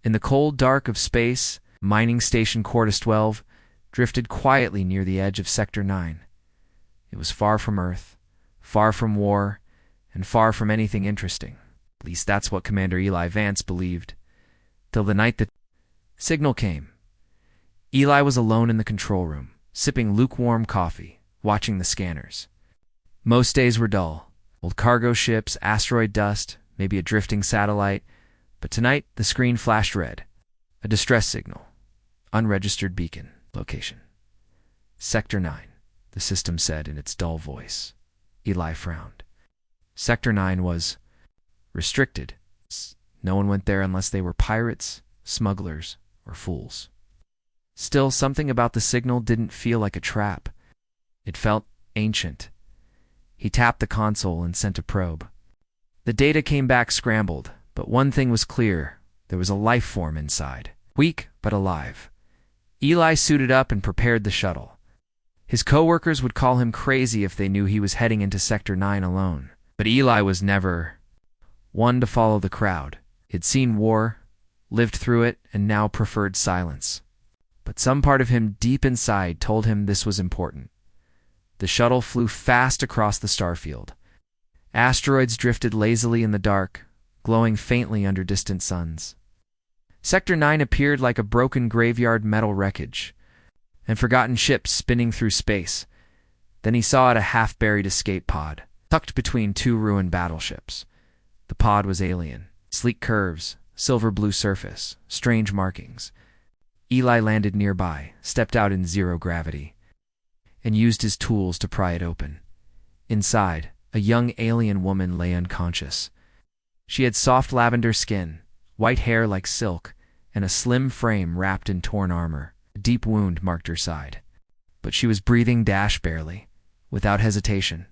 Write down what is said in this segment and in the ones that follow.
In the cold dark of space, mining station Quartus 12 drifted quietly near the edge of Sector 9. It was far from Earth, far from war, and far from anything interesting. At least that's what Commander Eli Vance believed. Till the night the signal came. Eli was alone in the control room, sipping lukewarm coffee, watching the scanners. Most days were dull. Old cargo ships, asteroid dust, maybe a drifting satellite. But tonight, the screen flashed red. A distress signal. Unregistered beacon. Location. Sector 9, the system said in its dull voice. Eli frowned. Sector 9 was restricted. No one went there unless they were pirates, smugglers, or fools. Still, something about the signal didn't feel like a trap. It felt ancient. He tapped the console and sent a probe. The data came back scrambled, but one thing was clear. There was a life form inside. Weak, but alive. Eli suited up and prepared the shuttle. His co-workers would call him crazy if they knew he was heading into Sector 9 alone. But Eli was never one to follow the crowd. He'd seen war, lived through it, and now preferred silence. But some part of him deep inside told him this was important. The shuttle flew fast across the starfield. Asteroids drifted lazily in the dark, glowing faintly under distant suns. Sector 9 appeared like a broken graveyard metal wreckage, and forgotten ships spinning through space. Then he saw it a half-buried escape pod, tucked between two ruined battleships. The pod was alien. Sleek curves, silver-blue surface, strange markings. Eli landed nearby, stepped out in zero gravity, and used his tools to pry it open. Inside, a young alien woman lay unconscious. She had soft lavender skin, white hair like silk, and a slim frame wrapped in torn armor. A deep wound marked her side. But she was breathing barely, without hesitation.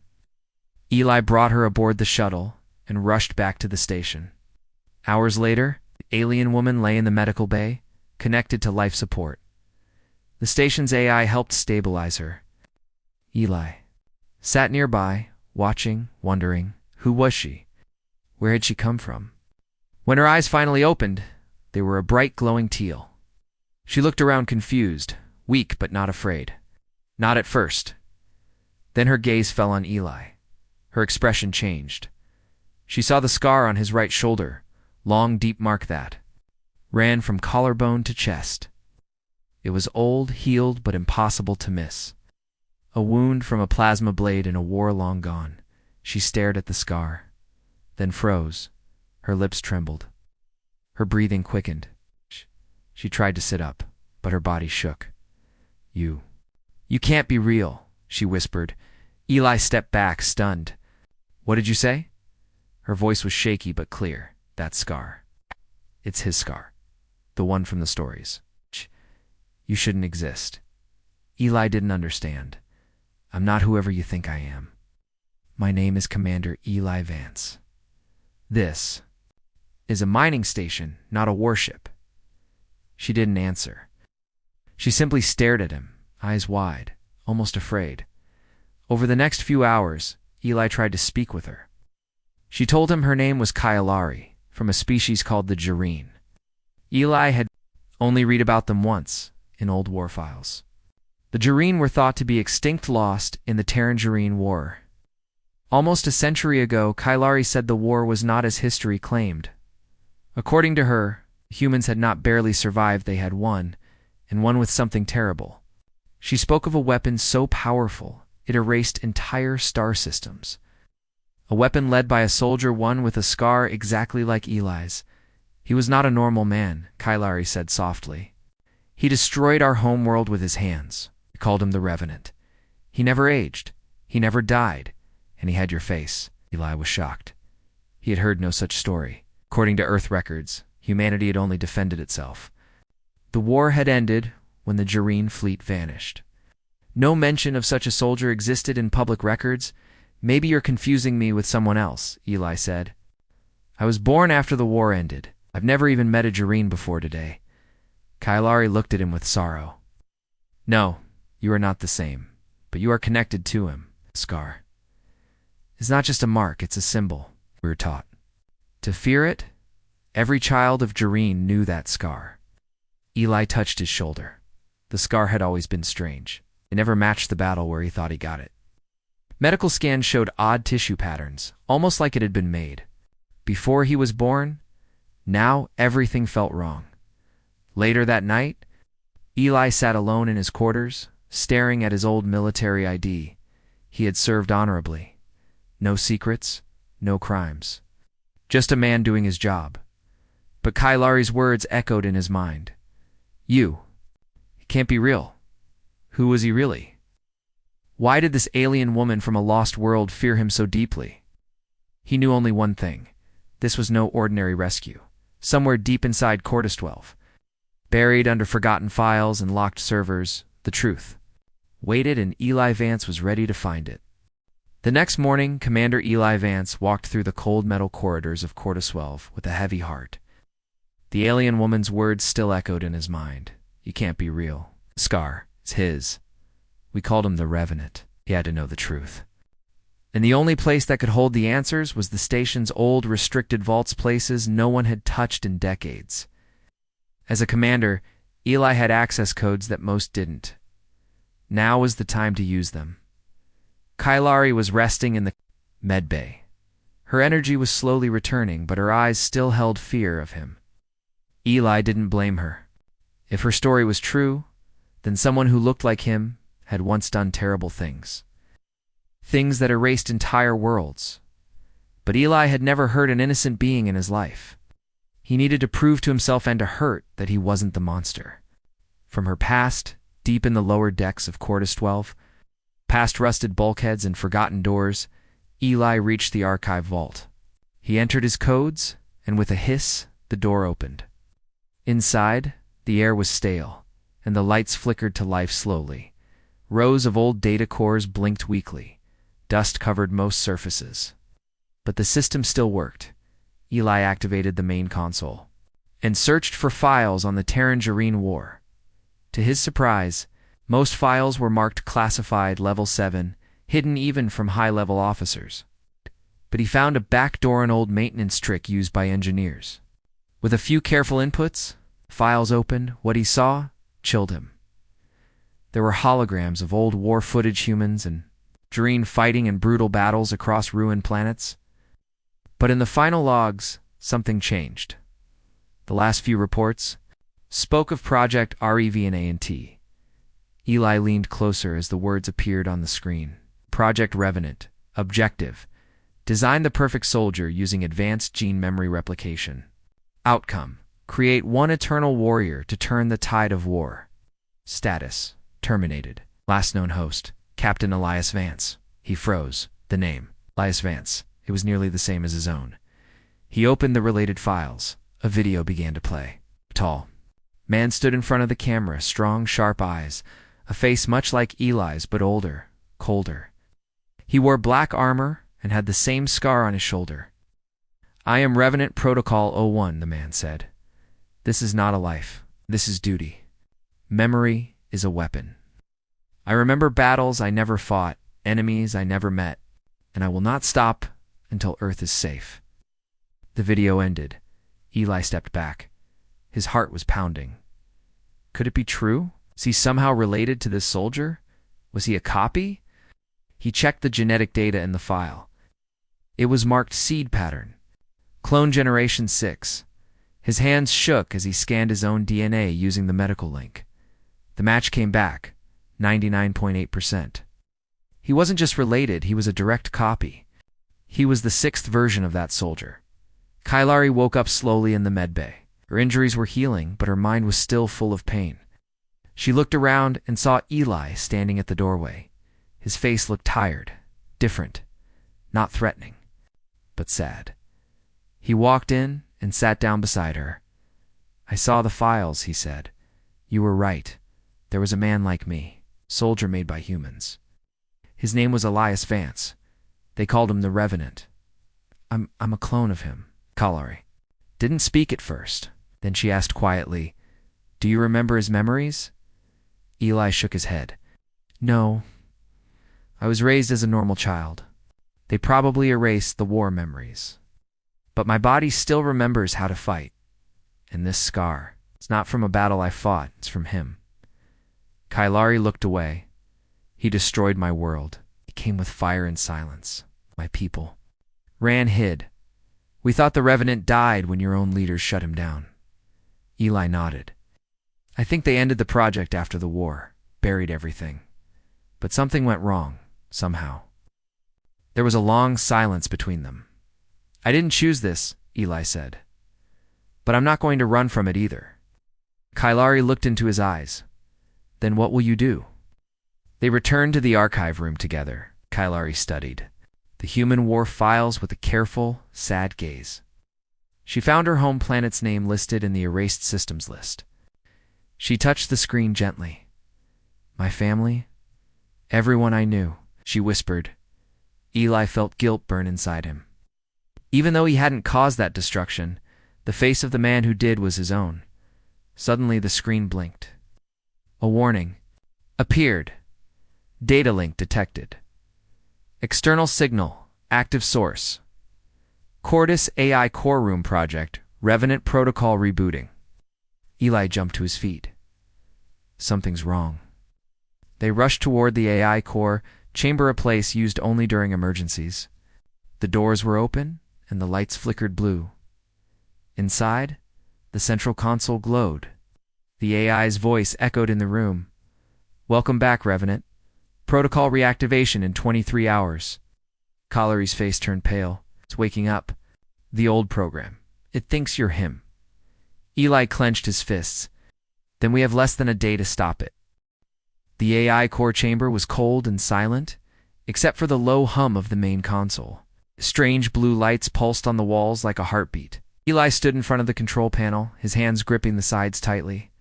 Eli brought her aboard the shuttle and rushed back to the station. Hours later, the alien woman lay in the medical bay, connected to life support. The station's AI helped stabilize her. Eli sat nearby, watching, wondering, who was she? Where had she come from? When her eyes finally opened, they were a bright glowing teal. She looked around confused, weak but not afraid. Not at first. Then her gaze fell on Eli. Her expression changed. She saw the scar on his right shoulder, long deep mark that ran from collarbone to chest. It was old, healed, but impossible to miss. A wound from a plasma blade in a war long gone. She stared at the scar, then froze. Her lips trembled. Her breathing quickened. She tried to sit up, but her body shook. You can't be real," she whispered. Eli stepped back, stunned. "What did you say?" Her voice was shaky but clear. "That scar. It's his scar. The one from the stories. You shouldn't exist." Eli didn't understand. "I'm not whoever you think I am. My name is Commander Eli Vance. This is a mining station, not a warship." She didn't answer. She simply stared at him, eyes wide, almost afraid. Over the next few hours, Eli tried to speak with her. She told him her name was Kailari, from a species called the Jareen. Eli had only read about them once, in old war files. The Jareen were thought to be extinct, lost in the Terran-Jareen War. Almost a century ago, Kailari said the war was not as history claimed. According to her, humans had not barely survived, they had won, and won with something terrible. She spoke of a weapon so powerful, it erased entire star systems. A weapon led by a soldier, one with a scar exactly like Eli's. "He was not a normal man," Kailari said softly. "He destroyed our homeworld with his hands." We called him the Revenant. "He never aged. He never died. And he had your face." Eli was shocked. He had heard no such story. According to Earth records, humanity had only defended itself. The war had ended when the Jareen fleet vanished. No mention of such a soldier existed in public records. "Maybe you're confusing me with someone else," Eli said. "I was born after the war ended. I've never even met a Jareen before today." Kailari looked at him with sorrow. "No, you are not the same, but you are connected to him. Scar. It's not just a mark, it's a symbol. We were taught to fear it Every child of Jareen knew that scar. Eli touched his shoulder. The scar had always been strange. It never matched the battle where he thought he got it. Medical scans showed odd tissue patterns, almost like it had been made. Before he was born, now everything felt wrong. Later that night, Eli sat alone in his quarters, staring at his old military ID. He had served honorably. No secrets, no crimes. Just a man doing his job. But Kailari's words echoed in his mind. You. It can't be real. Who was he really? Why did this alien woman from a lost world fear him so deeply? He knew only one thing. This was no ordinary rescue. Somewhere deep inside Cortis 12, buried under forgotten files and locked servers, the truth waited, and Eli Vance was ready to find it. The next morning, Commander Eli Vance walked through the cold metal corridors of Cortis 12 with a heavy heart. The alien woman's words still echoed in his mind. You can't be real. Scar, it's his. We called him the Revenant. He had to know the truth. And the only place that could hold the answers was the station's old restricted vaults, places no one had touched in decades. As a commander, Eli had access codes that most didn't. Now was the time to use them. Kailari was resting in the med bay. Her energy was slowly returning, but her eyes still held fear of him. Eli didn't blame her. If her story was true, then someone who looked like him had once done terrible things. Things that erased entire worlds. But Eli had never hurt an innocent being in his life. He needed to prove to himself and to Hurt that he wasn't the monster. From her past, deep in the lower decks of Cortis 12, past rusted bulkheads and forgotten doors, Eli reached the archive vault. He entered his codes, and with a hiss, the door opened. Inside, the air was stale, and the lights flickered to life slowly. Rows of old data cores blinked weakly. Dust covered most surfaces. But the system still worked. Eli activated the main console and searched for files on the Terran-Jareen War. To his surprise, most files were marked classified level 7, hidden even from high-level officers. But he found a backdoor, an old maintenance trick used by engineers. With a few careful inputs, files opened. What he saw chilled him. There were holograms of old war footage, humans and Jareen fighting in brutal battles across ruined planets. But in the final logs, something changed. The last few reports spoke of Project REVNANT. Eli leaned closer as the words appeared on the screen. Project Revenant. Objective: design the perfect soldier using advanced gene memory replication. Outcome: create one eternal warrior to turn the tide of war. Status: terminated. Last known host: Captain Elias Vance. He froze. The name: Elias Vance. It was nearly the same as his own. He opened the related files. A video began to play. Tall man stood in front of the camera, strong, sharp eyes, a face much like Eli's but older, colder. He wore black armor and had the same scar on his shoulder. I am Revenant Protocol 01, the man said. This is not a life. This is duty. Memory is a weapon. I remember battles I never fought, enemies I never met, and I will not stop until Earth is safe. The video ended. Eli stepped back. His heart was pounding. Could it be true? Was he somehow related to this soldier? Was he a copy? He checked the genetic data in the file. It was marked seed pattern. Clone generation 6. His hands shook as he scanned his own DNA using the medical link. The match came back, 99.8%. He wasn't just related, he was a direct copy. He was the 6th version of that soldier. Kailari woke up slowly in the medbay. Her injuries were healing, but her mind was still full of pain. She looked around and saw Eli standing at the doorway. His face looked tired, different, not threatening, but sad. He walked in and sat down beside her. I saw the files, he said. You were right. There was a man like me, soldier made by humans. His name was Elias Vance. They called him the Revenant. I'm a clone of him. Kailari didn't speak at first. Then she asked quietly, Do you remember his memories? Eli shook his head. No. I was raised as a normal child. They probably erased the war memories. but my body still remembers how to fight. And this scar, it's not from a battle I fought, it's from him. Kailari looked away. He destroyed my world. He came with fire and silence. My people. Ran hid. We thought the Revenant died when your own leaders shut him down. Eli nodded. I think they ended the project after the war, buried everything. But something went wrong, somehow. There was a long silence between them. I didn't choose this, Eli said. But I'm not going to run from it either. Kailari looked into his eyes. Then what will you do? They returned to the archive room together. Kailari studied the human war files with a careful, sad gaze. She found her home planet's name listed in the erased systems list. She touched the screen gently. My family? Everyone I knew, she whispered. Eli felt guilt burn inside him. Even though he hadn't caused that destruction, the face of the man who did was his own. Suddenly the screen blinked. A warning appeared. Data link detected. External signal, active source. Cordis AI Core Room Project, Revenant Protocol rebooting. Eli jumped to his feet. Something's wrong. They rushed toward the AI core chamber, a place used only during emergencies. The doors were open, and the lights flickered blue. Inside, the central console glowed. The AI's voice echoed in the room. Welcome back, Revenant. Protocol reactivation in 23 hours. Kailari's face turned pale. It's waking up. The old program. It thinks you're him. Eli clenched his fists. Then we have less than a day to stop it. The AI core chamber was cold and silent, except for the low hum of the main console. Strange blue lights pulsed on the walls like a heartbeat. Eli stood in front of the control panel, his hands gripping the sides tightly.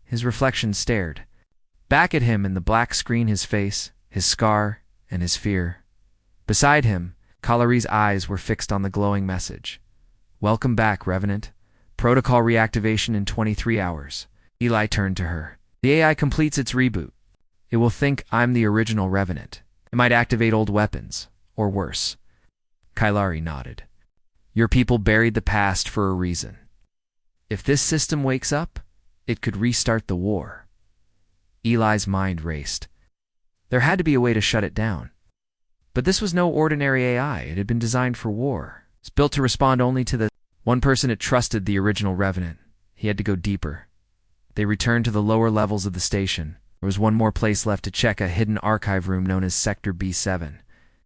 His reflection stared. Back at him in the black screen, his face, his scar, and his fear. Beside him, Kailari's eyes were fixed on the glowing message. Welcome back, Revenant. Protocol reactivation in 23 hours. Eli turned to her. The AI completes its reboot. It will think I'm the original Revenant. It might activate old weapons, or worse. Kailari nodded. Your people buried the past for a reason. If this system wakes up, it could restart the war. Eli's mind raced. There had to be a way to shut it down. But this was no ordinary AI. It had been designed for war. It's built to respond only to the one person it trusted, the original Revenant. He had to go deeper. They returned to the lower levels of the station. There was one more place left to check, a hidden archive room known as Sector B7,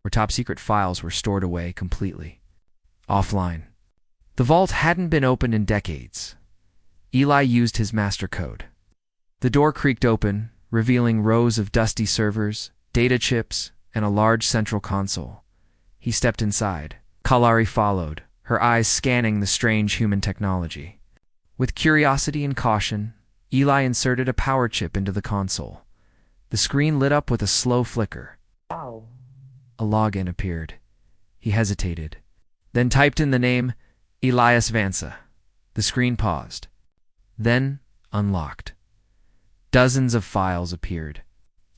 where top-secret files were stored away completely. Offline. The vault hadn't been opened in decades. Eli used his master code. The door creaked open, revealing rows of dusty servers, data chips, and a large central console. He stepped inside. Kailari followed, her eyes scanning the strange human technology. With curiosity and caution, Eli inserted a power chip into the console. The screen lit up with a slow flicker. Wow. A login appeared. He hesitated, then typed in the name Elias Vansa. The screen paused, then unlocked. Dozens of files appeared,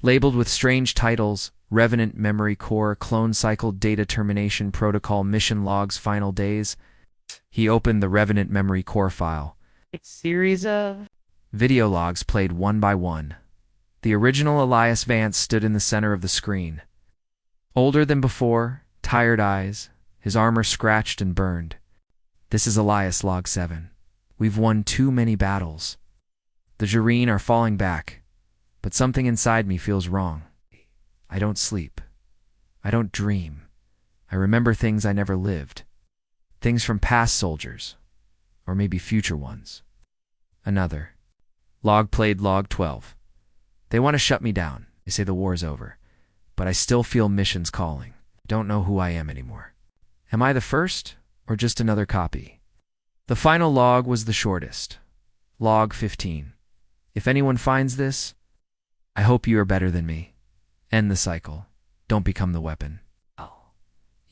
labeled with strange titles: Revenant Memory Core, Clone Cycle, Data Termination Protocol, Mission Logs, Final Days. He opened the Revenant Memory Core file. It's series of... Video logs played one by one. The original Elias Vance stood in the center of the screen. Older than before, tired eyes, his armor scratched and burned. This is Elias Log 7. We've won too many battles. The Jareen are falling back, but something inside me feels wrong. I don't sleep. I don't dream. I remember things I never lived. Things from past soldiers, or maybe future ones. Another. Log played Log 12. They want to shut me down. They say the war's over. But I still feel missions calling. Don't know who I am anymore. Am I the first, or just another copy? The final log was the shortest. Log 15. If anyone finds this, I hope you are better than me. End the cycle. Don't become the weapon.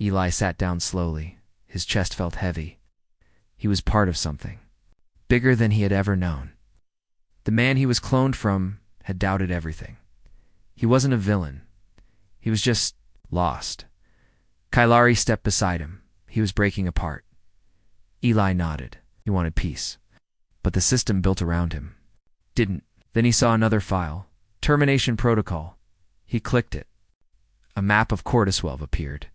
Eli sat down slowly. His chest felt heavy. He was part of something, bigger than he had ever known. The man he was cloned from had doubted everything. He wasn't a villain. He was just lost. Kailari stepped beside him. He was breaking apart. Eli nodded. He wanted peace. But the system built around him didn't. Then he saw another file. Termination protocol. He clicked it. A map of Cortiswelve appeared,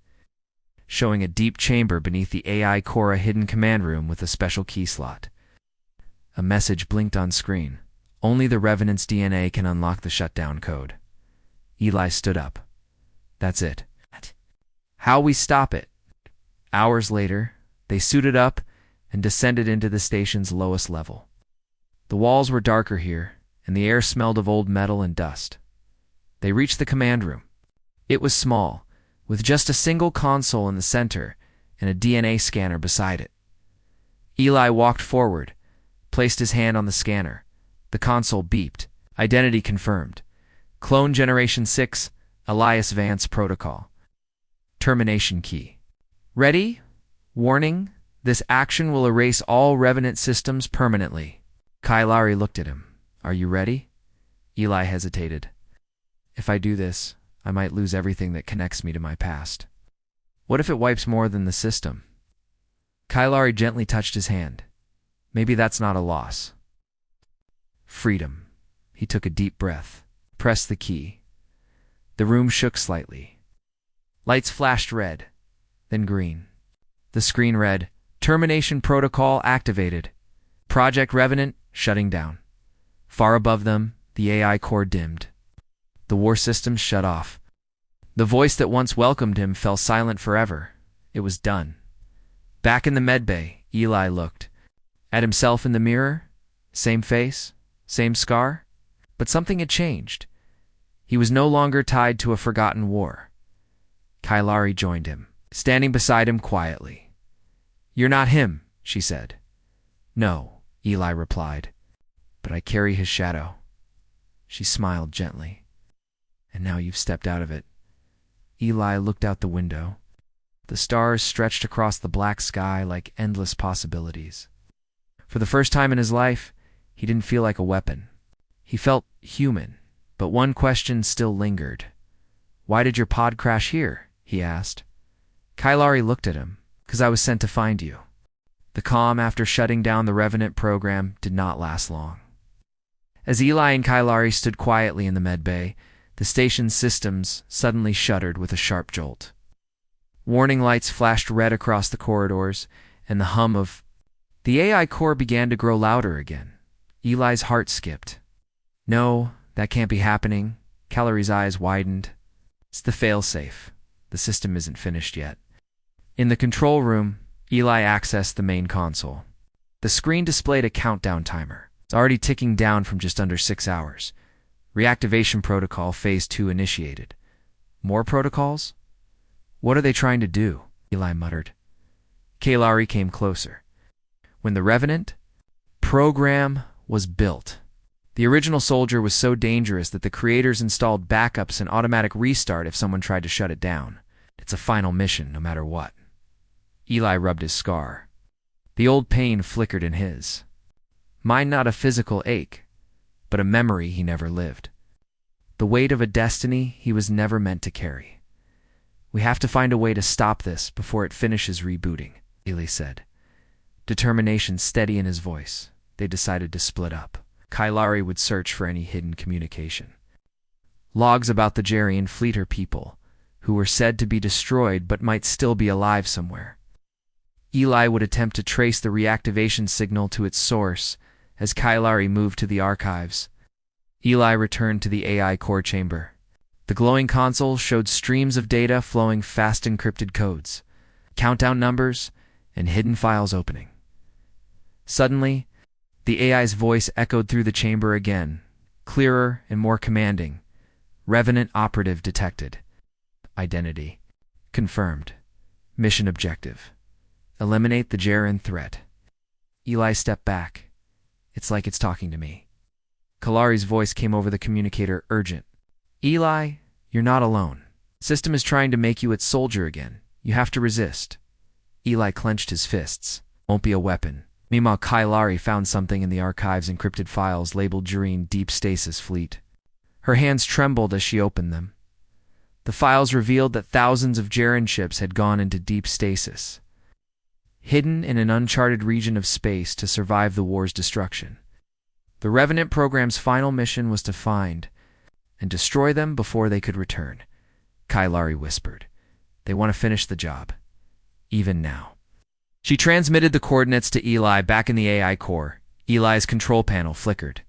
showing a deep chamber beneath the AI core, a hidden command room with a special key slot. A message blinked on screen. Only the Revenant's DNA can unlock the shutdown code. Eli stood up. That's it. How we stop it? Hours later, they suited up and descended into the station's lowest level. The walls were darker here, and the air smelled of old metal and dust. They reached the command room. It was small, with just a single console in the center and a DNA scanner beside it. Eli walked forward, placed his hand on the scanner. The console beeped. Identity confirmed. Clone Generation 6, Elias Vance Protocol. Termination key. Ready? Warning, this action will erase all Revenant systems permanently. Kailari looked at him. Are you ready? Eli hesitated. If I do this, I might lose everything that connects me to my past. What if it wipes more than the system? Kailari gently touched his hand. Maybe that's not a loss. Freedom. He took a deep breath, pressed the key. The room shook slightly. Lights flashed red, then green. The screen read, Termination Protocol activated. Project Revenant shutting down. Far above them, the AI core dimmed. The war systems shut off. The voice that once welcomed him fell silent forever. It was done. Back in the medbay, Eli looked. At himself in the mirror, same face, same scar, but something had changed. He was no longer tied to a forgotten war. Kailari joined him, standing beside him quietly. You're not him, she said. No, Eli replied, but I carry his shadow. She smiled gently. And now you've stepped out of it. Eli looked out the window. The stars stretched across the black sky like endless possibilities. For the first time in his life, he didn't feel like a weapon. He felt human, but one question still lingered. Why did your pod crash here? He asked. Kailari looked at him. 'Cause I was sent to find you. The calm after shutting down the Revenant program did not last long. As Eli and Kailari stood quietly in the medbay, the station's systems suddenly shuddered with a sharp jolt. Warning lights flashed red across the corridors, and the hum of the AI core began to grow louder again. Eli's heart skipped. No, that can't be happening. Kailari's eyes widened. It's the failsafe. The system isn't finished yet. In the control room, Eli accessed the main console. The screen displayed a countdown timer. It's already ticking down from just under 6 hours. Reactivation protocol phase 2 initiated. More protocols? What are they trying to do? Eli muttered. Kailari came closer. When the Revenant program was built, the original soldier was so dangerous that the creators installed backups and automatic restart if someone tried to shut it down. It's a final mission, no matter what. Eli rubbed his scar. The old pain flickered in his. Mine not a physical ache, but a memory he never lived. The weight of a destiny he was never meant to carry. We have to find a way to stop this before it finishes rebooting, Eli said. Determination steady in his voice. They decided to split up. Kailari would search for any hidden communication. Logs about the Jerian Fleeter people, who were said to be destroyed but might still be alive somewhere. Eli would attempt to trace the reactivation signal to its source as Kailari moved to the archives. Eli returned to the AI core chamber. The glowing console showed streams of data flowing fast encrypted codes, countdown numbers, and hidden files opening. Suddenly, the AI's voice echoed through the chamber again, clearer and more commanding. Revenant operative detected. Identity confirmed. Mission objective. Eliminate the Jaren threat. Eli stepped back. It's like it's talking to me. Kalari's voice came over the communicator, urgent. Eli, you're not alone. System is trying to make you its soldier again. You have to resist. Eli clenched his fists. Won't be a weapon. Meanwhile, Kailari found something in the archive's encrypted files labeled Jaren Deep Stasis Fleet. Her hands trembled as she opened them. The files revealed that thousands of Jaren ships had gone into deep stasis. hidden in an uncharted region of space to survive the war's destruction. The Revenant program's final mission was to find and destroy them before they could return. Kailari whispered. They want to finish the job. Even now. She transmitted the coordinates to Eli back in the AI core. Eli's control panel flickered.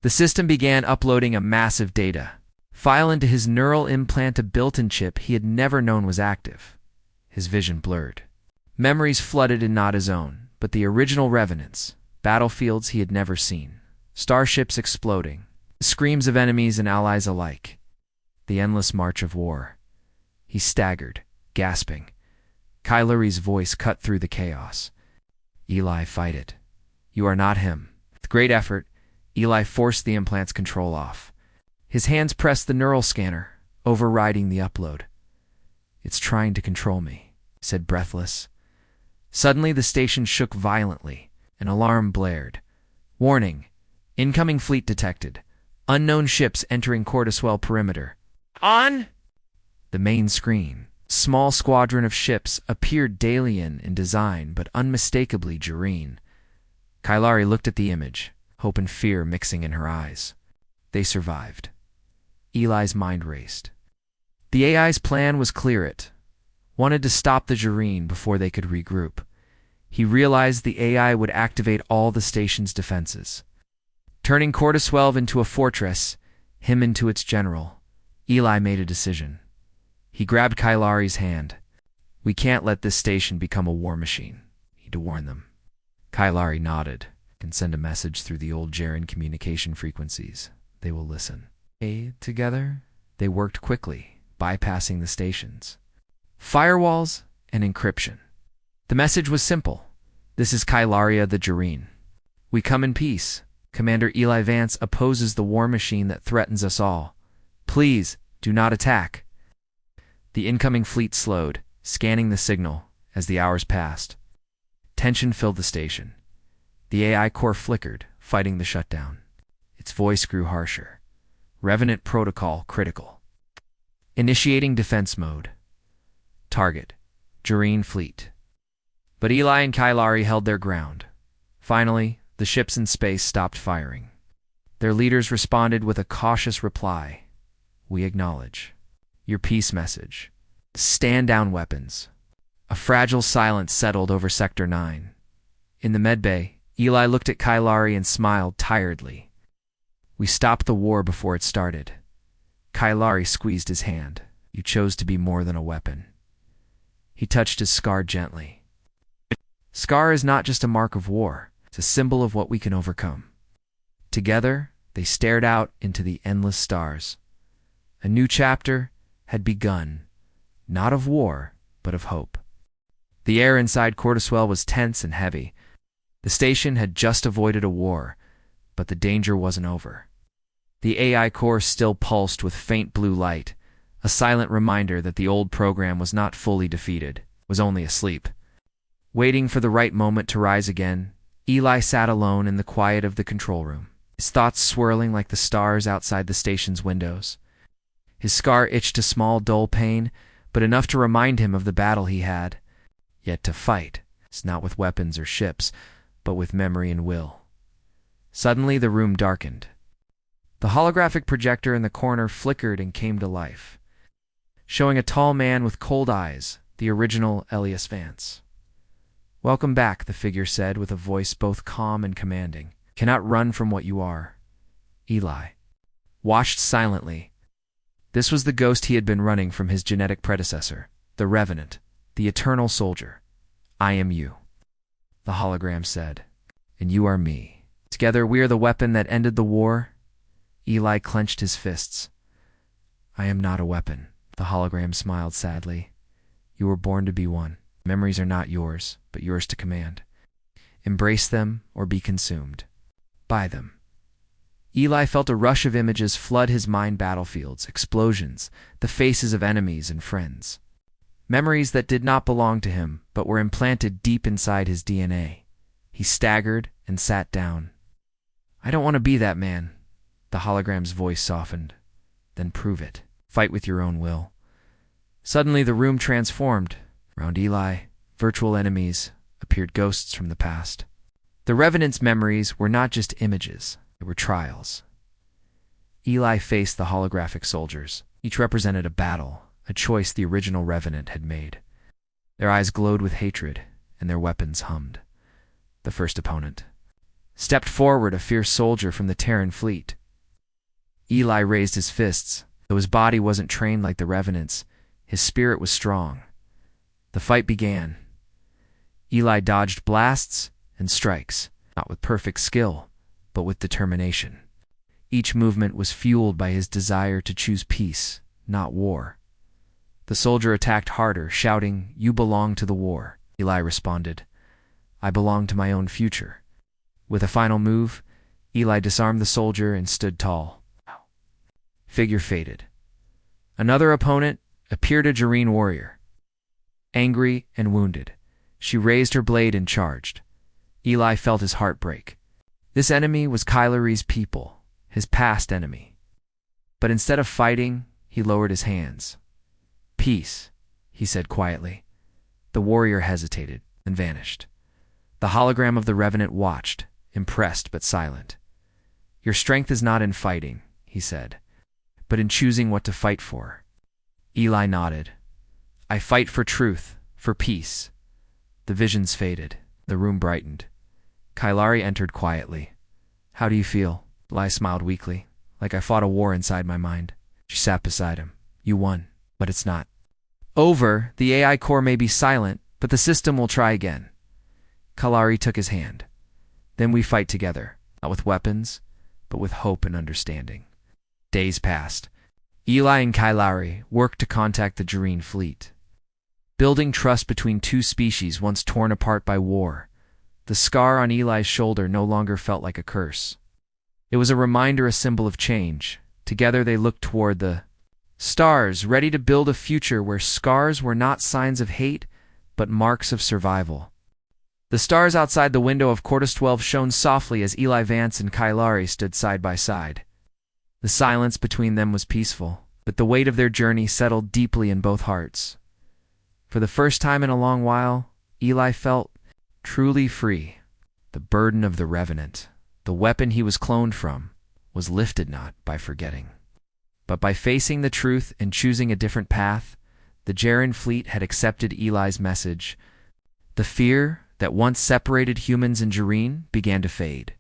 The system began uploading a massive data file into his neural implant, a built-in chip he had never known was active. His vision blurred. Memories flooded and not his own, but the original Revenants, battlefields he had never seen, starships exploding, screams of enemies and allies alike, the endless march of war. He staggered, gasping. Kailari's voice cut through the chaos. Eli, fight it. You are not him. With great effort, Eli forced the implant's control off. His hands pressed the neural scanner, overriding the upload. It's trying to control me, he said, breathless. Suddenly, the station shook violently. An alarm blared. Warning. Incoming fleet detected. Unknown ships entering Cordiswell perimeter. On! The main screen. Small squadron of ships appeared Dalian in design, but unmistakably Jareen. Kailari looked at the image, hope and fear mixing in her eyes. They survived. Eli's mind raced. The AI's plan was clear. It wanted to stop the Jareen before they could regroup. He realized the AI would activate all the station's defenses. Turning Cordiswell into a fortress, him into its general, Eli made a decision. He grabbed Kailari's hand. We can't let this station become a war machine, he warned them. Kailari nodded. Can send a message through the old Jaren communication frequencies. They will listen. Together, they worked quickly, bypassing the stations, firewalls, and encryption. The message was simple. This is Kailaria the Jareen. We come in peace. Commander Eli Vance opposes the war machine that threatens us all. Please, do not attack. The incoming fleet slowed, scanning the signal as the hours passed. Tension filled the station. The AI core flickered, fighting the shutdown. Its voice grew harsher. Revenant protocol critical. Initiating defense mode. Target. Jareen fleet. But Eli and Kailari held their ground. Finally, the ships in space stopped firing. Their leaders responded with a cautious reply. We acknowledge. Your peace message. Stand down weapons. A fragile silence settled over Sector 9. In the medbay, Eli looked at Kailari and smiled tiredly. We stopped the war before it started. Kailari squeezed his hand. You chose to be more than a weapon. He touched his scar gently. Scar is not just a mark of war. It's a symbol of what we can overcome. Together, they stared out into the endless stars. A new chapter had begun, not of war, but of hope. The air inside Cordiswell was tense and heavy. The station had just avoided a war, but the danger wasn't over. The AI core still pulsed with faint blue light, a silent reminder that the old program was not fully defeated, was only asleep. Waiting for the right moment to rise again, Eli sat alone in the quiet of the control room, his thoughts swirling like the stars outside the station's windows. His scar itched a small, dull pain, but enough to remind him of the battle he had yet to fight, not with weapons or ships, but with memory and will. Suddenly, the room darkened. The holographic projector in the corner flickered and came to life, showing a tall man with cold eyes, the original Elias Vance. Welcome back, the figure said with a voice both calm and commanding. Cannot run from what you are. Eli watched silently. This was the ghost he had been running from his genetic predecessor, the Revenant, the eternal soldier. I am you, the hologram said, and you are me. Together we are the weapon that ended the war. Eli clenched his fists. I am not a weapon, the hologram smiled sadly. You were born to be one. Memories are not yours, but yours to command. Embrace them or be consumed by them. Eli felt a rush of images flood his mind: battlefields, explosions, the faces of enemies and friends. Memories that did not belong to him, but were implanted deep inside his DNA. He staggered and sat down. I don't want to be that man. The hologram's voice softened. Then prove it. Fight with your own will. Suddenly the room transformed. Around Eli, virtual enemies, appeared ghosts from the past. The Revenant's memories were not just images, they were trials. Eli faced the holographic soldiers. Each represented a battle, a choice the original Revenant had made. Their eyes glowed with hatred, and their weapons hummed. The first opponent stepped forward, a fierce soldier from the Terran fleet. Eli raised his fists. Though his body wasn't trained like the Revenant's, his spirit was strong. The fight began. Eli dodged blasts and strikes, not with perfect skill, but with determination. Each movement was fueled by his desire to choose peace, not war. The soldier attacked harder, shouting, "You belong to the war." Eli responded, "I belong to my own future." With a final move, Eli disarmed the soldier and stood tall. Figure faded. Another opponent appeared, a Jareen warrior. Angry and wounded, she raised her blade and charged. Eli felt his heart break. This enemy was Kylari's people, his past enemy. But instead of fighting, he lowered his hands. "Peace," he said quietly. The warrior hesitated and vanished. The hologram of the Revenant watched, impressed but silent. "Your strength is not in fighting," he said, "but in choosing what to fight for." Eli nodded. "I fight for truth, for peace." The visions faded. The room brightened. Kylari entered quietly. "How do you feel?" Eli smiled weakly, "Like I fought a war inside my mind." She sat beside him. "You won, but it's not over. The AI core may be silent, but the system will try again." Kylari took his hand. "Then we fight together, not with weapons, but with hope and understanding." Days passed. Eli and Kylari worked to contact the Jareen fleet, building trust between two species once torn apart by war. The scar on Eli's shoulder no longer felt like a curse. It was a reminder, a symbol of change. Together they looked toward the stars, ready to build a future where scars were not signs of hate, but marks of survival. The stars outside the window of Quartus 12 shone softly as Eli Vance and Kylari stood side by side. The silence between them was peaceful, but the weight of their journey settled deeply in both hearts. For the first time in a long while, Eli felt truly free. The burden of the Revenant, the weapon he was cloned from, was lifted not by forgetting, but by facing the truth and choosing a different path. The Jareen fleet had accepted Eli's message. The fear that once separated humans and Jareen began to fade.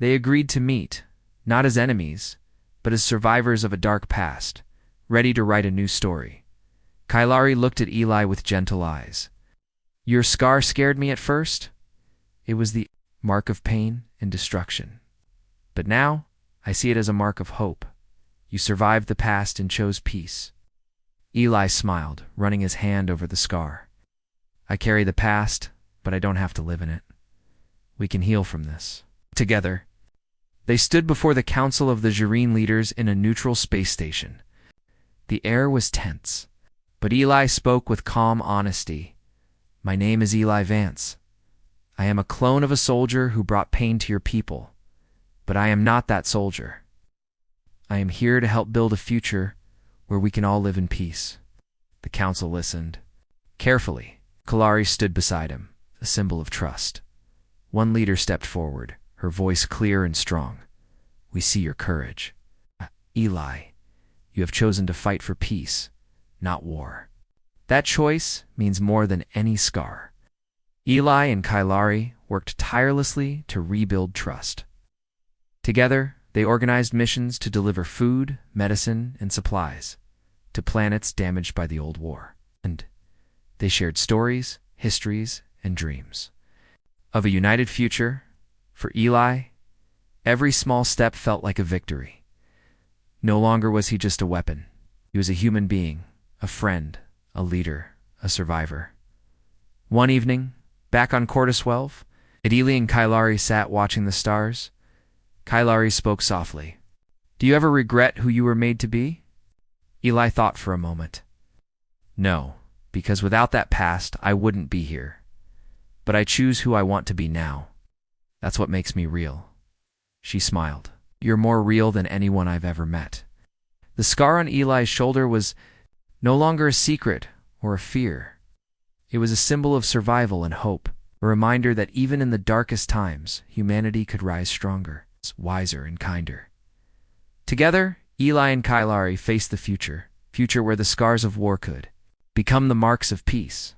They agreed to meet, not as enemies, but as survivors of a dark past, ready to write a new story. Kylari looked at Eli with gentle eyes. "Your scar scared me at first. It was the mark of pain and destruction. But now, I see it as a mark of hope. You survived the past and chose peace." Eli smiled, running his hand over the scar. "I carry the past, but I don't have to live in it. We can heal from this together." They stood before the council of the Jareen leaders in a neutral space station. The air was tense, but Eli spoke with calm honesty. "My name is Eli Vance. I am a clone of a soldier who brought pain to your people, but I am not that soldier. I am here to help build a future where we can all live in peace." The council listened. Carefully, Kylari stood beside him, a symbol of trust. One leader stepped forward, her voice clear and strong. "We see your courage. Eli, you have chosen to fight for peace, not war. That choice means more than any scar." Eli and Kylari worked tirelessly to rebuild trust. Together, they organized missions to deliver food, medicine, and supplies to planets damaged by the old war. And they shared stories, histories, and dreams of a united future. For Eli, every small step felt like a victory. No longer was he just a weapon. He was a human being, a friend, a leader, a survivor. One evening, back on Quartus 12, Eli and Kylari sat watching the stars. Kylari spoke softly. "Do you ever regret who you were made to be?" Eli thought for a moment. "No, because without that past, I wouldn't be here. But I choose who I want to be now. That's what makes me real." She smiled. "You're more real than anyone I've ever met." The scar on Eli's shoulder was no longer a secret or a fear. It was a symbol of survival and hope. A reminder that even in the darkest times, humanity could rise stronger, wiser, and kinder. Together, Eli and Kylari face the future where the scars of war could become the marks of peace.